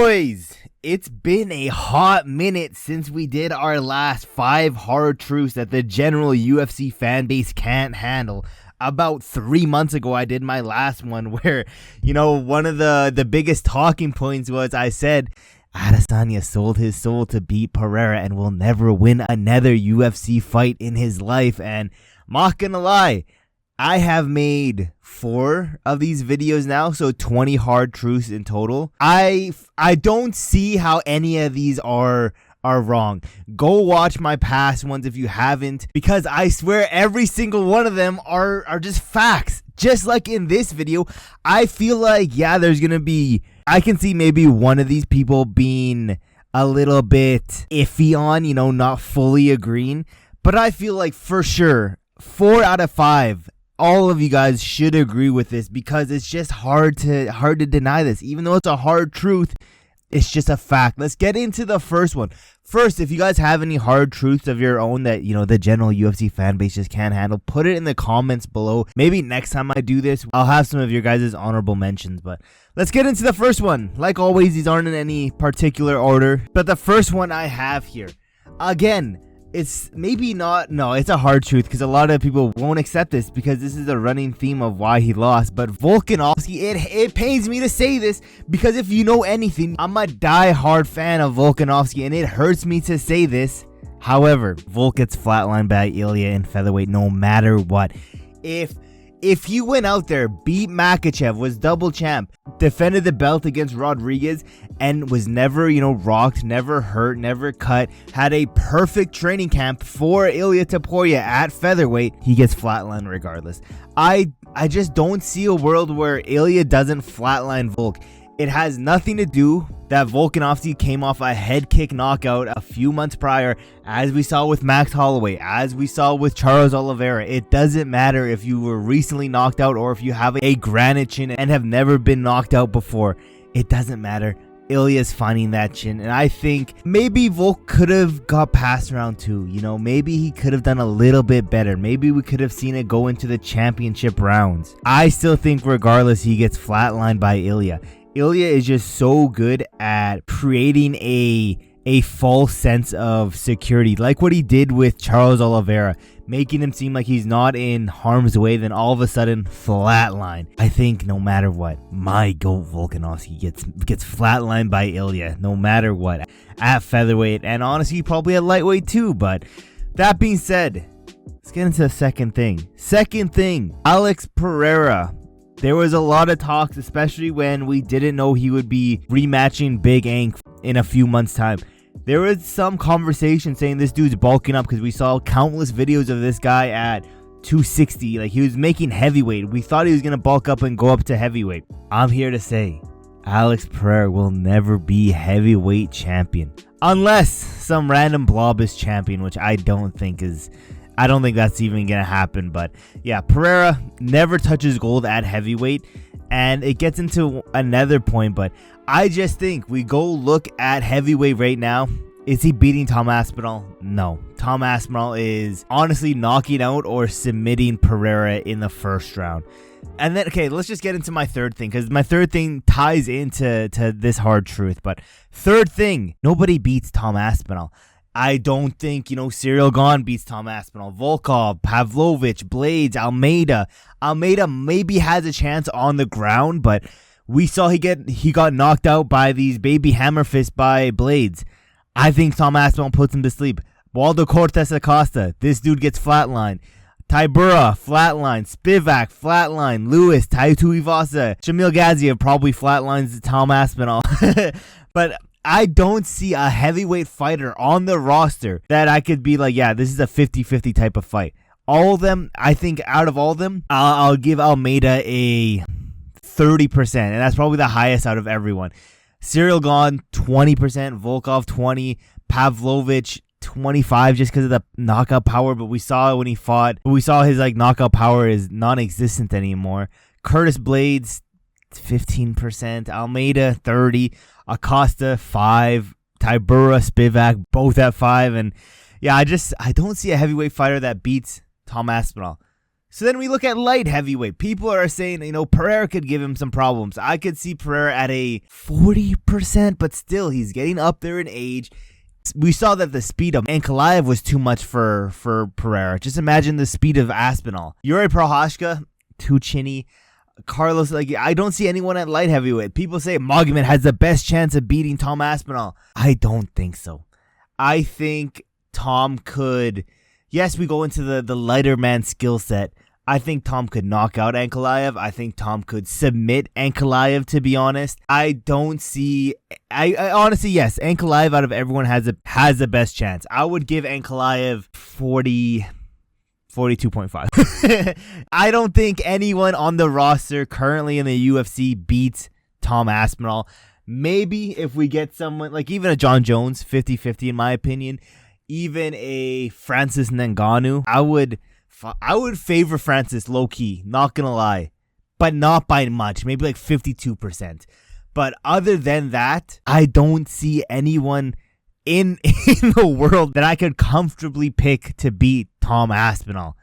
boys, it's been a hot minute since we did our last 5 hard truths that the general UFC fan base can't handle. About 3 months ago, I did my last one where, one of the biggest talking points was I said Adesanya sold his soul to beat Pereira and will never win another UFC fight in his life. And I'm not gonna lie, I have made 4 of these videos now, so 20 hard truths in total. I don't see how any of these are wrong. Go watch my past ones if you haven't, because I swear every single one of them are just facts. Just like in this video, I feel like, there's gonna be, I can see maybe one of these people being a little bit iffy on, not fully agreeing, but I feel like for sure 4 out of 5 all of you guys should agree with this, because it's just hard to deny this. Even though it's a hard truth, it's just a fact. Let's get into the first one. First, if you guys have any hard truths of your own that, the general UFC fan base just can't handle, put it in the comments below. Maybe next time I do this, I'll have some of your guys' honorable mentions. But let's get into the first one. Like always, these aren't in any particular order. But the first one I have here, again, it's maybe not, no, it's a hard truth because a lot of people won't accept this because this is a running theme of why he lost. But Volkanovski, it pains me to say this because if you know anything, I'm a die-hard fan of Volkanovski and it hurts me to say this. However, Volk gets flatlined by Ilya in featherweight no matter what. If he went out there, beat Makhachev, was double champ, defended the belt against Rodriguez, and was never, rocked, never hurt, never cut, had a perfect training camp for Ilya Topuria at featherweight, he gets flatlined regardless. I just don't see a world where Ilya doesn't flatline Volk. It has nothing to do that Volkanovski came off a head kick knockout a few months prior, as we saw with Max Holloway, as we saw with Charles Oliveira. It doesn't matter if you were recently knocked out or if you have a granite chin and have never been knocked out before. It doesn't matter. Ilya's finding that chin, and I think maybe Volk could have got past round 2. Maybe he could have done a little bit better. Maybe we could have seen it go into the championship rounds. I still think regardless, he gets flatlined by Ilya. Ilya is just so good at creating a false sense of security, like what he did with Charles Oliveira, making him seem like he's not in harm's way, then all of a sudden flatline. I think no matter what, my GOAT Volkanovski gets flatlined by Ilya no matter what at featherweight, and honestly probably at lightweight too. But that being said, let's get into the second thing. Alex Pereira. There was a lot of talks, especially when we didn't know he would be rematching Big Ank in a few months' time. There was some conversation saying this dude's bulking up because we saw countless videos of this guy at 260. Like, he was making heavyweight. We thought he was going to bulk up and go up to heavyweight. I'm here to say Alex Pereira will never be heavyweight champion unless some random blob is champion, which I don't think that's even going to happen. But yeah, Pereira never touches gold at heavyweight. And it gets into another point, but I just think we go look at heavyweight right now. Is he beating Tom Aspinall? No. Tom Aspinall is honestly knocking out or submitting Pereira in the first round. And then, okay, let's just get into my third thing, because my third thing ties into this hard truth. But third thing, nobody beats Tom Aspinall. I don't think, Cyril Gane beats Tom Aspinall. Volkov, Pavlovich, Blades, Almeida. Almeida maybe has a chance on the ground, but we saw he got knocked out by these baby hammer fists by Blades. I think Tom Aspinall puts him to sleep. Waldo Cortes Acosta, this dude gets flatlined. Tybura, flatline. Spivak, flatline. Lewis, Taito Ivasa, Shamil Gaziev probably flatlines Tom Aspinall. But I don't see a heavyweight fighter on the roster that I could be like, yeah, this is a 50-50 type of fight. All of them, I think out of all of them, I'll give Almeida a 30%, and that's probably the highest out of everyone. Cyril Gane, 20%, Volkov, 20%, Pavlovich, 25% just because of the knockout power, but we saw when he fought, we saw his knockout power is non-existent anymore. Curtis Blades, 15%, Almeida 30%, Acosta 5%, Tybura, Spivak both at 5%, and yeah, I don't see a heavyweight fighter that beats Tom Aspinall. So then we look at light heavyweight. People are saying, Pereira could give him some problems. I could see Pereira at a 40%, but still, he's getting up there in age. We saw that the speed of Ankalaev was too much for Pereira. Just imagine the speed of Aspinall. Yuri Prochazka, too chinny. Carlos, I don't see anyone at light heavyweight. People say Magomed has the best chance of beating Tom Aspinall. I don't think so. I think Tom could... Yes, we go into the lighter man skill set. I think Tom could knock out Ankalaev. I think Tom could submit Ankalaev, to be honest. I don't see... I honestly, yes, Ankalaev out of everyone has the best chance. I would give Ankalaev 42.5. I don't think anyone on the roster currently in the UFC beats Tom Aspinall. Maybe if we get someone, like even a John Jones, 50-50 in my opinion. Even a Francis Ngannou, I would favor Francis low-key, not gonna lie, but not by much, maybe like 52%. But other than that, I don't see anyone in the world that I could comfortably pick to beat Tom Aspinall.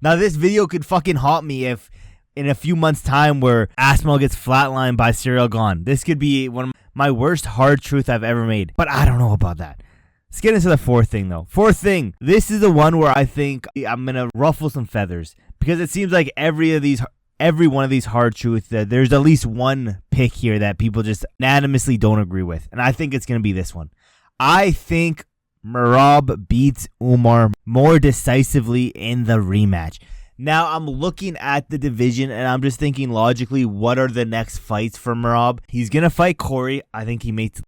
Now this video could fucking haunt me if in a few months time where Aspinall gets flatlined by Cyril Gane. This could be one of my worst hard truth I've ever made, but I don't know about that. Let's get into the fourth thing, though. Fourth thing, this is the one where I think I'm going to ruffle some feathers. Because it seems like every one of these hard truths, there's at least one pick here that people just unanimously don't agree with. And I think it's going to be this one. I think Merab beats Umar more decisively in the rematch. Now, I'm looking at the division, and I'm just thinking logically, what are the next fights for Merab? He's going to fight Corey. I think he makes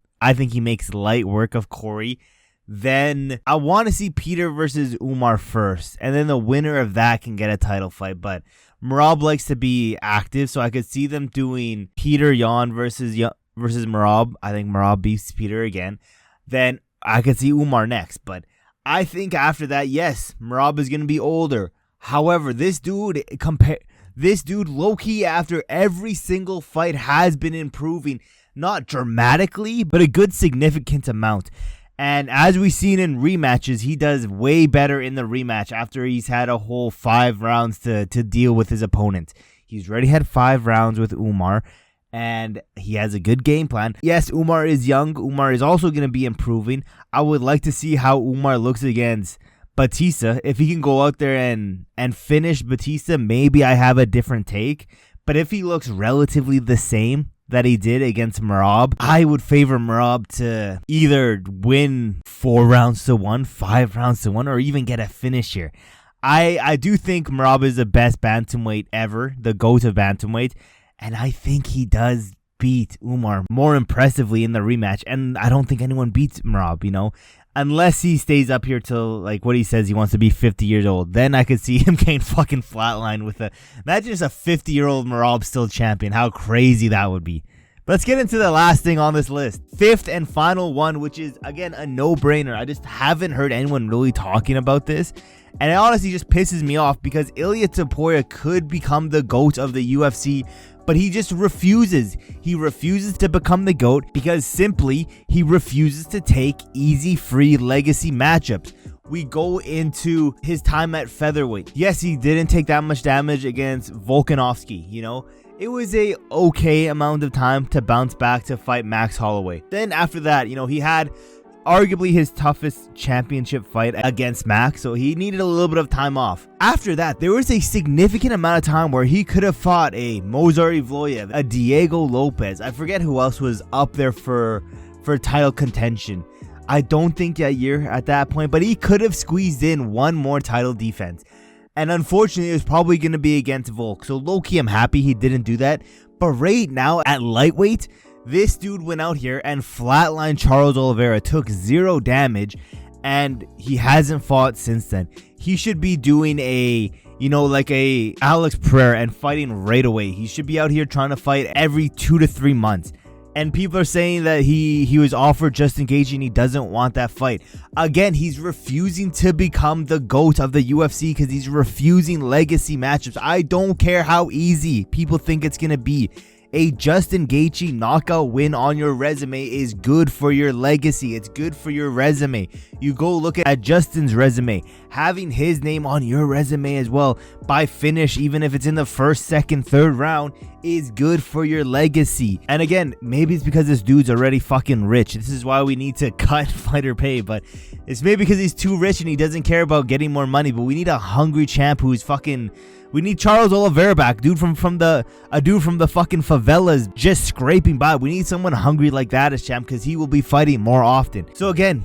light work of Corey. Then I want to see Peter versus Umar first, and then the winner of that can get a title fight. But Merab likes to be active, so I could see them doing Peter Yan versus Merab. I think Merab beats Peter again. Then I could see Umar next. But I think after that, yes, Merab is going to be older. However, this dude low-key after every single fight has been improving, not dramatically, but a good significant amount. And as we've seen in rematches, he does way better in the rematch after he's had a whole 5 rounds to deal with his opponent. He's already had 5 rounds with Umar, and he has a good game plan. Yes, Umar is young. Umar is also going to be improving. I would like to see how Umar looks against Batista. If he can go out there and finish Batista, maybe I have a different take. But if he looks relatively the same that he did against Merab, I would favor Merab to either win 4 rounds to 1, 5 rounds to 1, or even get a finish here. I do think Merab is the best bantamweight ever, the GOAT of bantamweight, and I think he does beat Umar more impressively in the rematch, and I don't think anyone beats Merab, unless he stays up here till, like, what he says, he wants to be 50 years old. Then I could see him getting fucking flatlined with imagine just a 50-year-old Merab still champion. How crazy that would be. But let's get into the last thing on this list. Fifth and final one, which is, again, a no-brainer. I just haven't heard anyone really talking about this. And it honestly just pisses me off because Ilia Topuria could become the GOAT of the UFC, but he just refuses. He refuses to become the GOAT because simply he refuses to take easy, free legacy matchups. We go into his time at featherweight. Yes, he didn't take that much damage against Volkanovski, It was a okay amount of time to bounce back to fight Max Holloway. Then after that, he had arguably his toughest championship fight against Max, so he needed a little bit of time off. After that, there was a significant amount of time where he could have fought a Mozar Evloev, a Diego Lopez. I forget who else was up there for title contention. I don't think that year at that point, but he could have squeezed in one more title defense. And unfortunately, it was probably going to be against Volk. So low-key, I'm happy he didn't do that. But right now, at lightweight, this dude went out here and flatlined Charles Oliveira, took 0 damage, and he hasn't fought since then. He should be doing like a Alex Pereira and fighting right away. He should be out here trying to fight every 2 to 3 months. And people are saying that he was offered Justin Gaethje and he doesn't want that fight. Again, he's refusing to become the GOAT of the UFC because he's refusing legacy matchups. I don't care how easy people think it's going to be. A Justin Gaethje knockout win on your resume is good for your legacy. It's good for your resume. You go look at Justin's resume. Having his name on your resume as well by finish, even if it's in the first, second, third round, is good for your legacy. And again, maybe it's because this dude's already fucking rich. This is why we need to cut fighter pay, but it's maybe because he's too rich and he doesn't care about getting more money. But we need a hungry champ who's fucking... We need Charles Oliveira back, dude from the fucking favelas just scraping by. We need someone hungry like that as champ because he will be fighting more often. So again,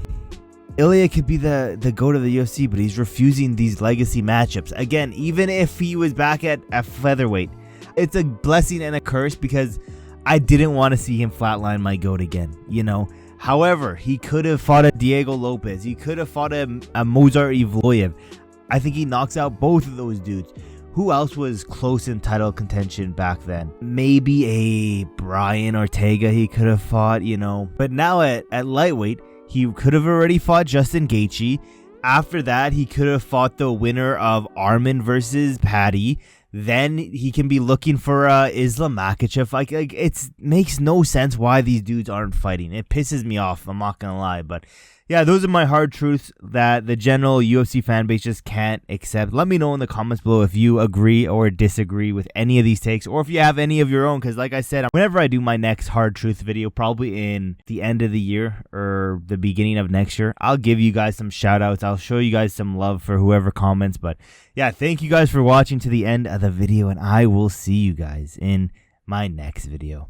Ilya could be the GOAT of the UFC, but he's refusing these legacy matchups. Again, even if he was back at featherweight, it's a blessing and a curse because I didn't want to see him flatline my GOAT again, you know. However, he could have fought a Diego Lopez. He could have fought a Mozart Evloev. I think he knocks out both of those dudes. Who else was close in title contention back then? Maybe a Brian Ortega he could have fought, you know. But now at lightweight, he could have already fought Justin Gaethje. After that, he could have fought the winner of Arman versus Paddy. Then he can be looking for Islam Makhachev. Like it makes no sense why these dudes aren't fighting. It pisses me off, I'm not gonna lie. But yeah, those are my hard truths that the general UFC fan base just can't accept. Let me know in the comments below if you agree or disagree with any of these takes, or if you have any of your own, because like I said, whenever I do my next hard truth video, probably in the end of the year or the beginning of next year, I'll give you guys some shout outs. I'll show you guys some love for whoever comments. But yeah, thank you guys for watching to the end of the video, and I will see you guys in my next video.